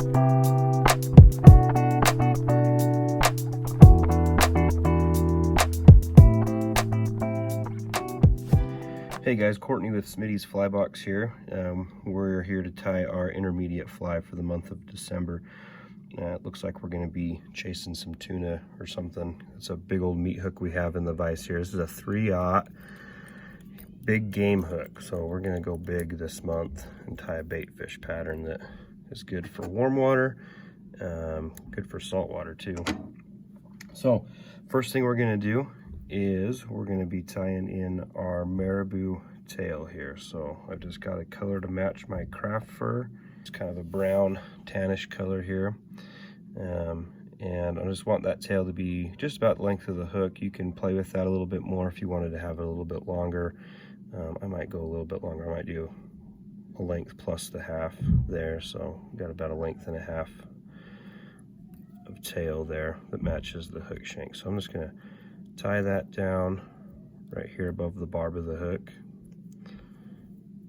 Hey guys, Courtney with Smitty's Fly Box here. We're here to tie our intermediate fly for the month of December. It looks like we're going to be chasing some tuna or something. It's a big old meat hook we have in the vise here. This is a 3/0 big game hook. So we're going to go big this month and tie a bait fish pattern that is good for warm water, good for salt water too. So first thing we're going to do is we're going to be tying in our marabou tail here. So I've just got a color to match my craft fur. It's kind of a brown tannish color here, and I just want that tail to be just about the length of the hook. You can play with that a little bit more if you wanted to have it a little bit longer. I might go a little bit longer. I might do a length plus the half there, so got about a length and a half of tail there that matches the hook shank. So I'm just going to tie that down right here above the barb of the hook.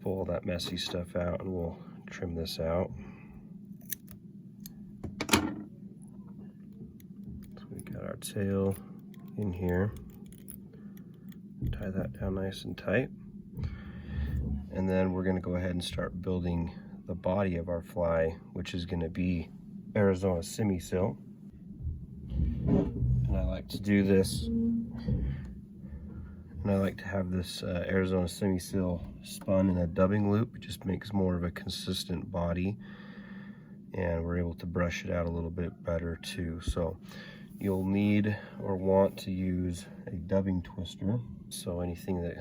Pull all that messy stuff out and we'll trim this out. So we got our tail in here. Tie that down nice and tight. And then we're going to go ahead and start building the body of our fly, which is going to be Arizona semi-sil. And I like to do this, and I like to have this Arizona semi-sil spun in a dubbing loop. It just makes more of a consistent body, and we're able to brush it out a little bit better too. So you'll need or want to use a dubbing twister. So anything that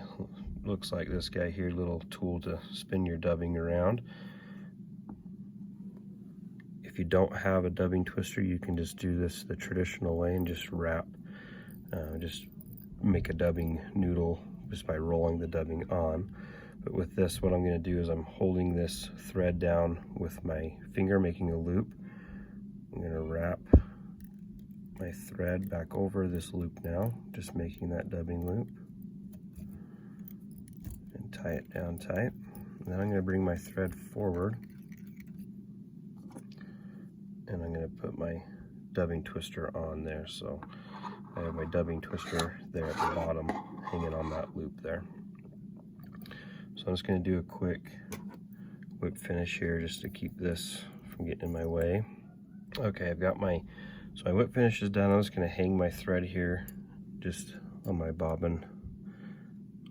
looks like this guy here, little tool to spin your dubbing around. If you don't have a dubbing twister, you can just do this the traditional way and just wrap, just make a dubbing noodle just by rolling the dubbing on. But with this, what I'm going to do is I'm holding this thread down with my finger, making a loop. I'm going to wrap my thread back over this loop now, just making that dubbing loop, and tie it down tight. And then I'm going to bring my thread forward, and I'm going to put my dubbing twister on there. So I have my dubbing twister there at the bottom hanging on that loop there. So I'm just going to do a quick whip finish here just to keep this from getting in my way. Okay, I've got my whip finish is done. I'm just going to hang my thread here just on my bobbin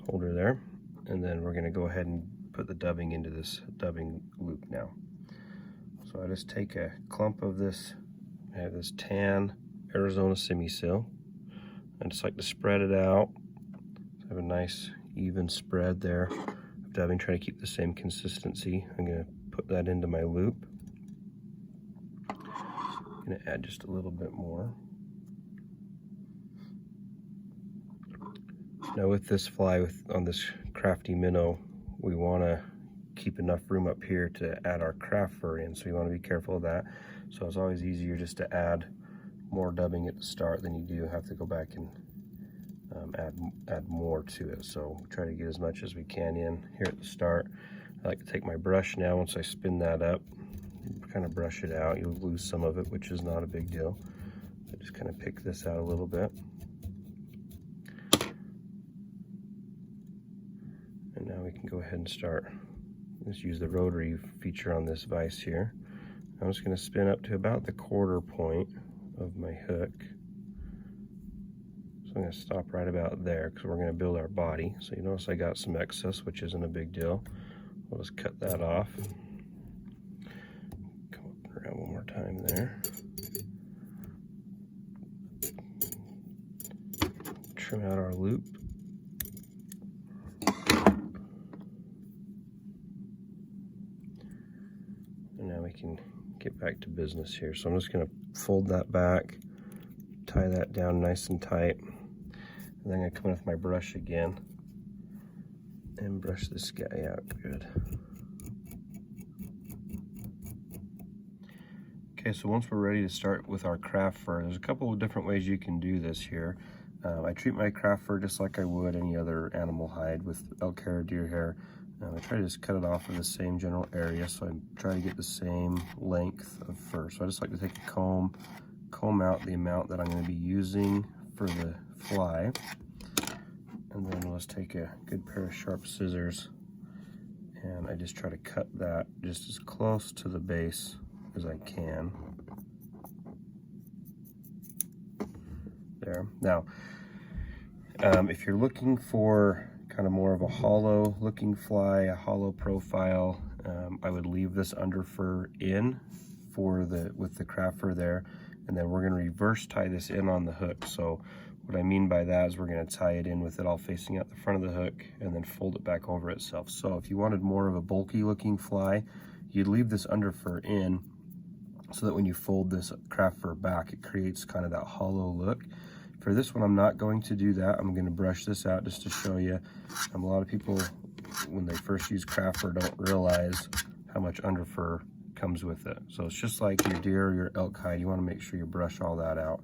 holder there, and then we're going to go ahead and put the dubbing into this dubbing loop now. So I just take a clump of this, I have this tan Arizona semi-sil. I just like to spread it out. So I have a nice even spread there of dubbing, trying to keep the same consistency. I'm going to put that into my loop. I'm going to add just a little bit more. Now with this fly, on this Crafty Minnow, we want to keep enough room up here to add our craft fur in, so you want to be careful of that. So it's always easier just to add more dubbing at the start than you do have to go back and add more to it. So try to get as much as we can in here at the start. I like to take my brush now. Once I spin that up, kind of brush it out. You'll lose some of it, which is not a big deal. So just kind of pick this out a little bit. And now we can go ahead and start. Let's use the rotary feature on this vise here. I'm just going to spin up to about the quarter point of my hook. So I'm going to stop right about there because we're going to build our body. So you notice I got some excess, which isn't a big deal. I'll just cut that off. Come up around one more time there. Trim out our loop. Now we can get back to business here. So I'm just going to fold that back, tie that down nice and tight, and then I'm going to come in with my brush again and brush this guy out good. Okay, so once we're ready to start with our craft fur, there's a couple of different ways you can do this here. I treat my craft fur just like I would any other animal hide, with elk hair, deer hair. I try to just cut it off in the same general area, so I try to get the same length of fur. So I just like to take a comb out the amount that I'm going to be using for the fly, and then let's take a good pair of sharp scissors, and I just try to cut that just as close to the base as I can. There. Now, if you're looking for kind of more of a hollow looking fly, a hollow profile, I would leave this under fur in with the craft fur there, and then we're going to reverse tie this in on the hook. So what I mean by that is we're going to tie it in with it all facing out the front of the hook and then fold it back over itself. So if you wanted more of a bulky looking fly, you'd leave this under fur in so that when you fold this craft fur back, it creates kind of that hollow look. For this one, I'm not going to do that. I'm going to brush this out just to show you. A lot of people, when they first use craft fur, don't realize how much under fur comes with it. So it's just like your deer or your elk hide. You want to make sure you brush all that out,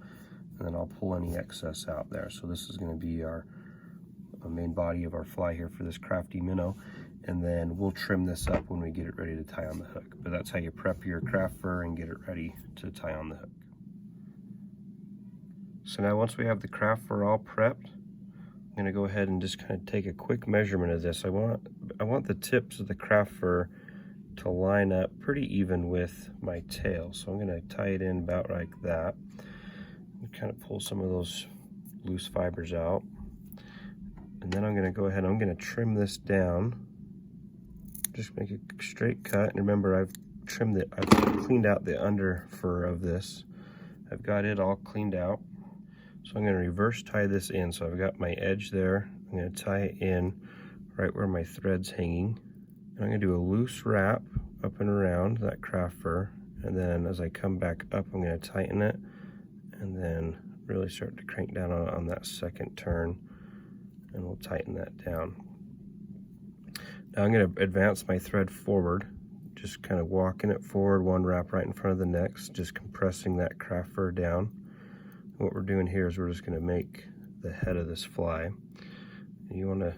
and then I'll pull any excess out there. So this is going to be our main body of our fly here for this Crafty Minnow, and then we'll trim this up when we get it ready to tie on the hook. But that's how you prep your craft fur and get it ready to tie on the hook. So now once we have the craft fur all prepped, I'm going to go ahead and just kind of take a quick measurement of this. I want the tips of the craft fur to line up pretty even with my tail. So I'm going to tie it in about like that. And kind of pull some of those loose fibers out. And then I'm going to go ahead and I'm going to trim this down. Just make a straight cut. And remember, I've cleaned out the under fur of this. I've got it all cleaned out. So I'm going to reverse tie this in. So I've got my edge there. I'm going to tie it in right where my thread's hanging. And I'm going to do a loose wrap up and around that craft fur. And then as I come back up, I'm going to tighten it and then really start to crank down on that second turn, and we'll tighten that down. Now I'm going to advance my thread forward, just kind of walking it forward, one wrap right in front of the next, just compressing that craft fur down. What we're doing here is we're just going to make the head of this fly. And you want to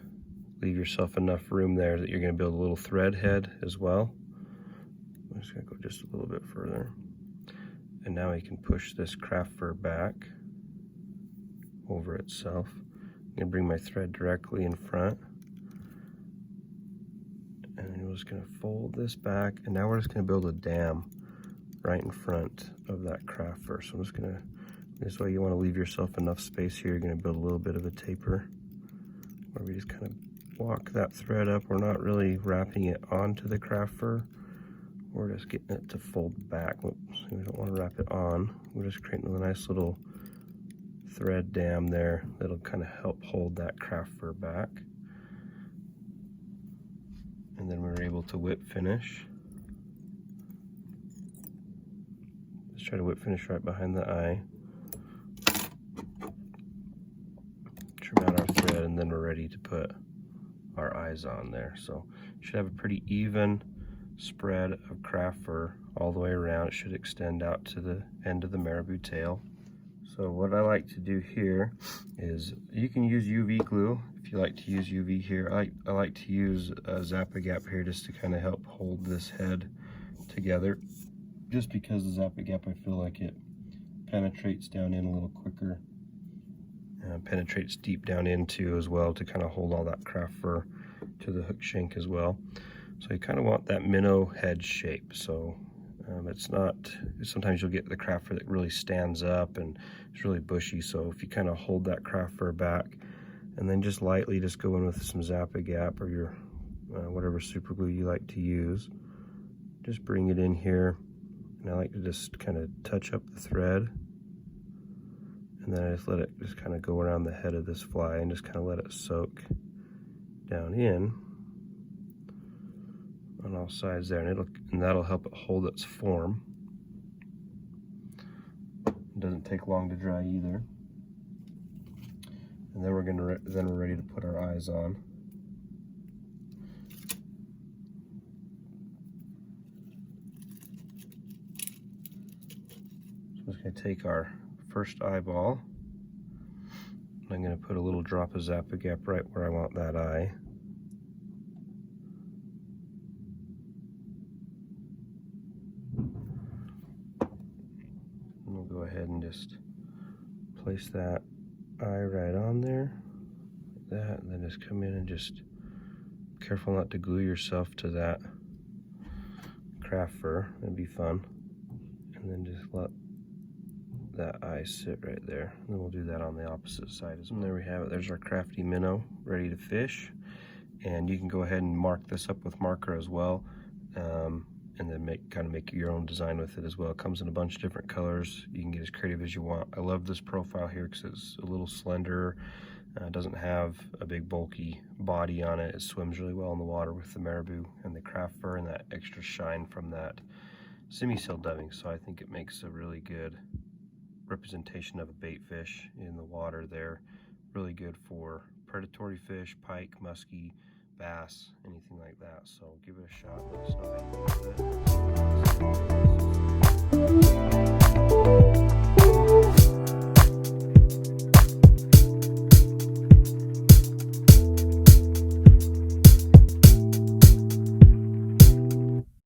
leave yourself enough room there that you're going to build a little thread head as well. I'm just going to go just a little bit further. And now I can push this craft fur back over itself. I'm going to bring my thread directly in front. And we're just going to fold this back. And now we're just going to build a dam right in front of that craft fur. So I'm just going to, this way you want to leave yourself enough space here. You're going to build a little bit of a taper where we just kind of walk that thread up. We're not really wrapping it onto the craft fur. We're just getting it to fold back. Whoops, we don't want to wrap it on. We're just creating a nice little thread dam there that'll kind of help hold that craft fur back. And then we're able to whip finish. Let's try to whip finish right behind the eye. Trim out our thread, and then we're ready to put our eyes on there. So you should have a pretty even spread of craft fur all the way around. It should extend out to the end of the marabou tail. So what I like to do here is, you can use UV glue if you like to use UV here. I like to use a Zap-A-Gap here just to kind of help hold this head together. Just because the Zap-A-Gap, I feel like it penetrates down in a little quicker. Penetrates deep down into as well to kind of hold all that craft fur to the hook shank as well. So you kind of want that minnow head shape. So it's not, sometimes you'll get the craft fur that really stands up and it's really bushy. So if you kind of hold that craft fur back and then just lightly just go in with some Zap-A-Gap or your whatever super glue you like to use, just bring it in here. And I like to just kind of touch up the thread. And then I just let it just kind of go around the head of this fly and just kind of let it soak down in on all sides there, and that'll help it hold its form. It doesn't take long to dry either. And then we're ready to put our eyes on. So I'm just going to take our first eyeball. I'm going to put a little drop of Zap-A-Gap right where I want that eye. go ahead and just place that eye right on there, like that, and then just come in and just careful not to glue yourself to that craft fur. That'd be fun. And then just let that eye sit right there. And then we'll do that on the opposite side as well. And there we have it. There's our Crafty Minnow ready to fish. And you can go ahead and mark this up with marker as well, and then make your own design with it as well. It comes in a bunch of different colors. You can get as creative as you want. I love this profile here because it's a little slender. It doesn't have a big bulky body on it. It swims really well in the water with the marabou and the craft fur and that extra shine from that semi-seal dubbing. So I think it makes a really good representation of a bait fish in the water there. Really good for predatory fish, pike, muskie, bass, anything like that. So give it a shot. Let us know how you